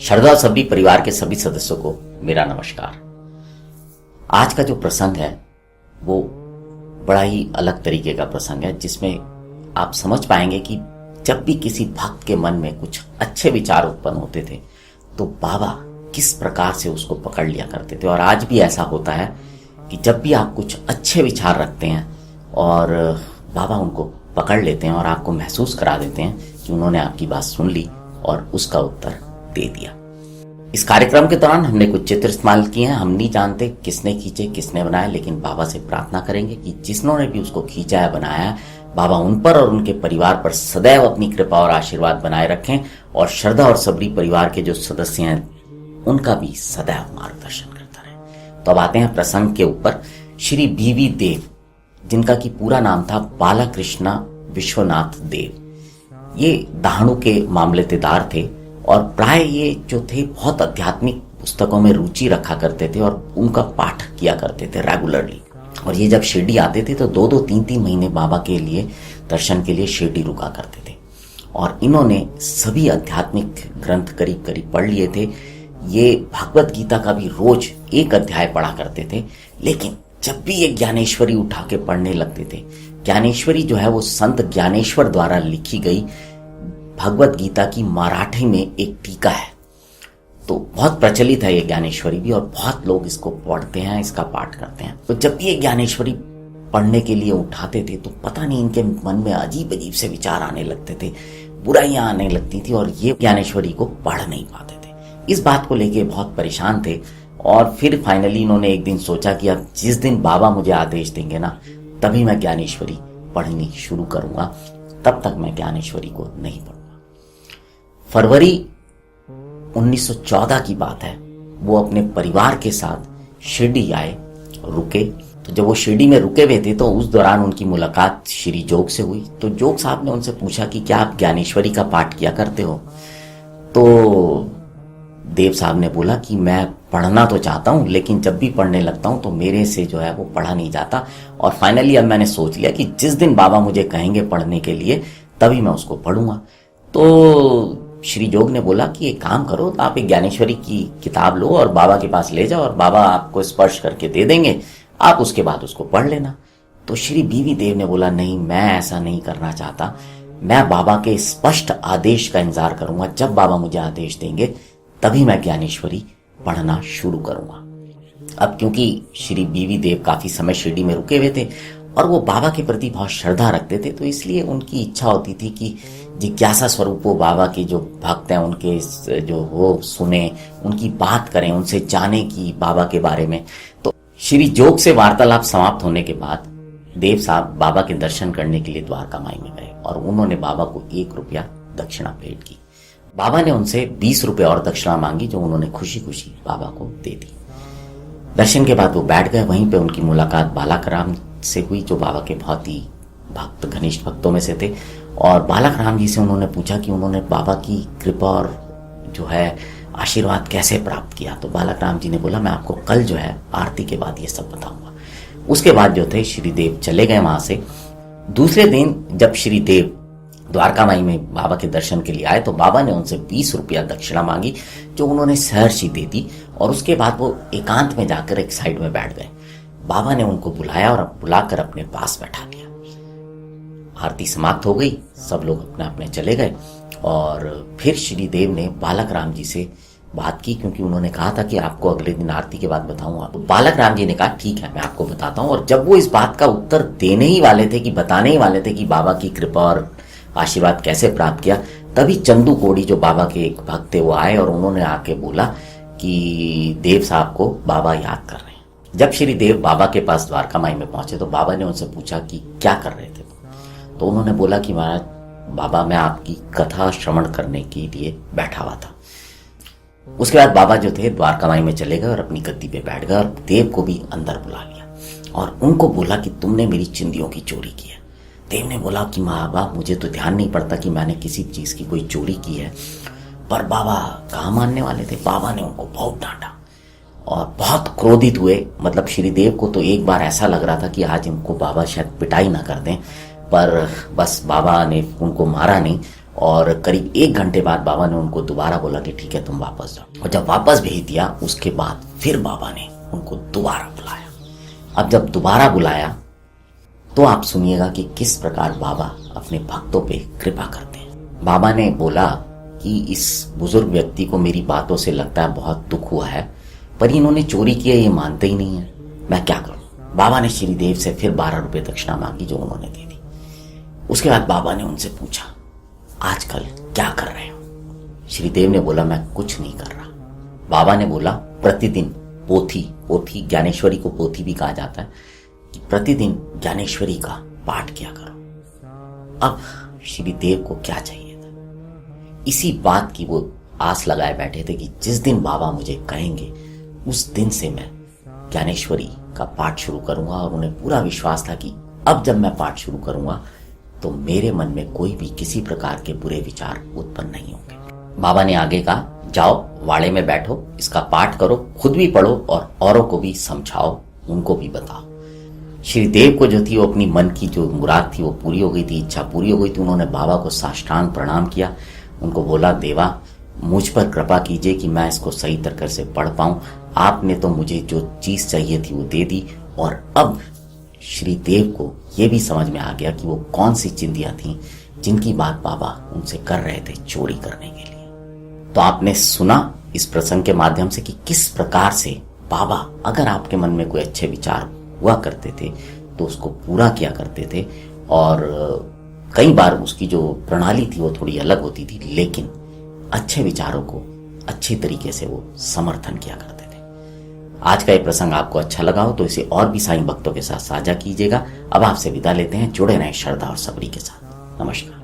शरदा सबरी परिवार के सभी सदस्यों को मेरा नमस्कार। आज का जो प्रसंग है वो बड़ा ही अलग तरीके का प्रसंग है, जिसमें आप समझ पाएंगे कि जब भी किसी भक्त के मन में कुछ अच्छे विचार उत्पन्न होते थे तो बाबा किस प्रकार से उसको पकड़ लिया करते थे। और आज भी ऐसा होता है कि जब भी आप कुछ अच्छे विचार रखते हैं और बाबा उनको पकड़ लेते हैं और आपको महसूस करा देते हैं कि उन्होंने आपकी बात सुन ली और उसका उत्तर दे दिया। इस कार्यक्रम के दौरान हमने कुछ चित्र इस्तेमाल किए हैं। हम नहीं जानते किसने खींचे किसने बनाए, लेकिन बाबा से प्रार्थना करेंगे कि जिन्होंने भी उसको खींचा है बनाया है, बाबा उन पर और उनके परिवार पर सदैव अपनी कृपा और आशीर्वाद बनाए रखें और श्रद्धा और सबरी परिवार के जो सदस्य हैं उनका भी सदैव मार्गदर्शन करता रहे। तो अब आते हैं प्रसंग के ऊपर। श्री बीवी देव, जिनका की पूरा नाम था बालाकृष्णा विश्वनाथ देव, ये दाहणु के मामलेदार थे और प्राय ये जो थे बहुत आध्यात्मिक पुस्तकों में रुचि रखा करते थे और उनका पाठ किया करते थे रेगुलरली। और ये जब शिरडी आते थे तो 2-2, 3-3 महीने बाबा के लिए दर्शन के लिए शिरडी रुका करते थे। और इन्होंने सभी आध्यात्मिक ग्रंथ करीब करीब पढ़ लिए थे। ये भगवत गीता का भी रोज एक अध्याय पढ़ा करते थे। लेकिन जब भी ये ज्ञानेश्वरी उठा के पढ़ने लगते थे, ज्ञानेश्वरी जो है वो संत ज्ञानेश्वर द्वारा लिखी गई भगवत गीता की मराठी में एक टीका है, तो बहुत प्रचलित है ये ज्ञानेश्वरी भी और बहुत लोग इसको पढ़ते हैं, इसका पाठ करते हैं। तो जब भी ये ज्ञानेश्वरी पढ़ने के लिए उठाते थे तो पता नहीं इनके मन में अजीब अजीब से विचार आने लगते थे, बुराइयां आने लगती थी और ये ज्ञानेश्वरी को पढ़ नहीं पाते थे। इस बात को लेके बहुत परेशान थे और फिर फाइनली इन्होंने एक दिन सोचा कि अब जिस दिन बाबा मुझे आदेश देंगे ना, तभी मैं ज्ञानेश्वरी पढ़नी शुरू करूंगा, तब तक मैं ज्ञानेश्वरी को नहीं पढ़ूंगा। फरवरी 1914 की बात है। वो अपने परिवार के साथ शिरडी आए, रुके। तो जब वो शिरडी में रुके हुए थे तो उस दौरान उनकी मुलाकात श्री जोग से हुई। तो जोग साहब ने उनसे पूछा कि क्या आप ज्ञानेश्वरी का पाठ किया करते हो? तो देव साहब ने बोला कि मैं पढ़ना तो चाहता हूं, लेकिन जब भी पढ़ने लगता हूं तो मेरे से जो है वो पढ़ा नहीं जाता। और फाइनली अब मैंने सोच लिया कि जिस दिन बाबा मुझे कहेंगे पढ़ने के लिए तभी मैं उसको पढ़ूंगा। तो श्री जोग ने बोला कि एक काम करो, तो आप एक ज्ञानेश्वरी की किताब लो और बाबा के पास ले जाओ और बाबा आपको स्पर्श करके दे देंगे, आप उसके बाद उसको पढ़ लेना। तो श्री बीवी देव ने बोला, नहीं, मैं ऐसा नहीं करना चाहता, मैं बाबा के स्पष्ट आदेश का इंतजार करूंगा। जब बाबा मुझे आदेश देंगे तभी मैं ज्ञानेश्वरी पढ़ना शुरू करूंगा। अब क्योंकि श्री बीवी देव काफी समय शिरडी में रुके हुए थे और वो बाबा के प्रति बहुत श्रद्धा रखते थे, तो इसलिए उनकी इच्छा होती थी कि जिज्ञासा स्वरूप वो बाबा के जो भक्त हैं उनके जो वो सुने, उनकी बात करें, उनसे जाने की बाबा के बारे में। तो श्री जोग से वार्तालाप समाप्त होने के बाद देव साहब बाबा के दर्शन करने के लिए द्वारका माई में गए और उन्होंने बाबा को 1 रुपया दक्षिणा भेंट की। बाबा ने उनसे 20 रुपये और दक्षिणा मांगी, जो उन्होंने खुशी खुशी बाबा को दे दी। दर्शन के बाद वो बैठ गए। वहीं पे उनकी मुलाकात बालाकराम से हुई, जो बाबा के बहुत ही भक्त घनिष्ठ भक्तों में से थे। और बालाकराम जी से उन्होंने पूछा कि उन्होंने बाबा की कृपा और जो है आशीर्वाद कैसे प्राप्त किया। तो बालाकराम जी ने बोला, मैं आपको कल जो है आरती के बाद ये सब बताऊंगा। उसके बाद जो थे श्री देव चले गए वहां से। दूसरे दिन जब श्री देव द्वारका माई में बाबा के दर्शन के लिए आए तो बाबा ने उनसे 20 रुपया दक्षिणा मांगी, जो उन्होंने सहर्ष ही दे दी। और उसके बाद वो एकांत में जाकर एक साइड में बैठ गए। बाबा ने उनको बुलाया और बुलाकर अपने पास बैठा लिया। आरती समाप्त हो गई, सब लोग अपने अपने चले गए और फिर श्री देव ने बालक राम जी से बात की, क्योंकि उन्होंने कहा था कि आपको अगले दिन आरती के बाद बताऊंगा। तो बालक राम जी ने कहा, ठीक है, मैं आपको बताता हूँ। और जब वो इस बात का उत्तर देने ही वाले थे, कि बताने ही वाले थे कि बाबा की कृपा और आशीर्वाद कैसे प्राप्त किया, तभी चंदू कोड़ी, जो बाबा के एक भक्त थे, वो आए और उन्होंने आके बोला कि देव साहब को बाबा याद कर रहे हैं। जब श्री देव बाबा के पास द्वारका माई में पहुंचे तो बाबा ने उनसे पूछा कि क्या कर रहे थे। तो उन्होंने बोला कि महाराज, बाबा मैं आपकी कथा श्रवण करने के लिए बैठा हुआ था। उसके बाद बाबा जो थे द्वारका माई में चले गए और अपनी गद्दी पे बैठ गए और देव को भी अंदर बुला लिया और उनको बोला कि तुमने मेरी चिंदियों की चोरी की है। देव ने बोला कि बाबा, मुझे तो ध्यान नहीं पड़ता कि मैंने किसी चीज की कोई चोरी की है, पर बाबा कहाँ मानने वाले थे। बाबा ने उनको बहुत डांटा और बहुत क्रोधित हुए। मतलब श्रीदेव को तो एक बार ऐसा लग रहा था कि आज इनको बाबा शायद पिटाई ना कर दें, पर बस बाबा ने उनको मारा नहीं और करीब 1 घंटे बाद बाबा ने उनको दोबारा बोला कि ठीक है तुम वापस जाओ। और जब वापस भेज दिया उसके बाद फिर बाबा ने उनको दोबारा बुलाया। अब जब दोबारा बुलाया तो आप सुनिएगा कि किस प्रकार बाबा अपने भक्तों पे कृपा करते हैं। बाबा ने बोला कि इस बुजुर्ग व्यक्ति को मेरी बातों से लगता है बहुत दुख हुआ है, पर इन्होंने चोरी किया ये मानते ही नहीं है, मैं क्या करूं। बाबा ने श्रीदेव से फिर 12 रुपए दक्षिणा मांगी जो उन्होंने दे दी। उसके बाद बाबा ने उनसे पूछा आजकल क्या कर रहे हो। श्रीदेव ने बोला मैं कुछ नहीं कर रहा। बाबा ने बोला प्रतिदिन पोथी ज्ञानेश्वरी को पोथी भी कहा जाता है, कि प्रतिदिन ज्ञानेश्वरी का पाठ किया करो। अब श्रीदेव को क्या चाहिए था, इसी बात की वो आस लगाए बैठे थे कि जिस दिन बाबा मुझे कहेंगे उस दिन से मैं ज्ञानेश्वरी का पाठ शुरू करूंगा। और उन्हें पूरा विश्वास था कि अब जब मैं पाठ शुरू करूंगा तो मेरे मन में कोई भी किसी प्रकार के बुरे विचार उत्पन्न नहीं होंगे। बाबा ने आगे कहा जाओ वाड़े में बैठो, इसका पाठ करो, खुद भी पढ़ो और औरों को भी समझाओ, उनको भी बताओ। श्रीदेव को जो थी वो अपनी मन की जो मुराद थी वो पूरी हो गई थी, इच्छा पूरी हो गई थी। उन्होंने बाबा को साष्टांग प्रणाम किया, उनको बोला देवा मुझ पर कृपा कीजिए कि मैं इसको सही तरीके से पढ़ पाऊं। आपने तो मुझे जो चीज चाहिए थी वो दे दी। और अब श्रीदेव को ये भी समझ में आ गया कि वो कौन सी चिंदियां थी जिनकी बात बाबा उनसे कर रहे थे चोरी करने के लिए। तो आपने सुना इस प्रसंग के माध्यम से कि किस प्रकार से बाबा अगर आपके मन में कोई अच्छे विचार हुआ करते थे तो उसको पूरा किया करते थे। और कई बार उसकी जो प्रणाली थी वो थोड़ी अलग होती थी, लेकिन अच्छे विचारों को अच्छी तरीके से वो समर्थन किया करते थे। आज का ये प्रसंग आपको अच्छा लगा हो तो इसे और भी साईं भक्तों के साथ साझा कीजिएगा। अब आपसे विदा लेते हैं, जुड़े रहें श्रद्धा और सबरी के साथ। नमस्कार।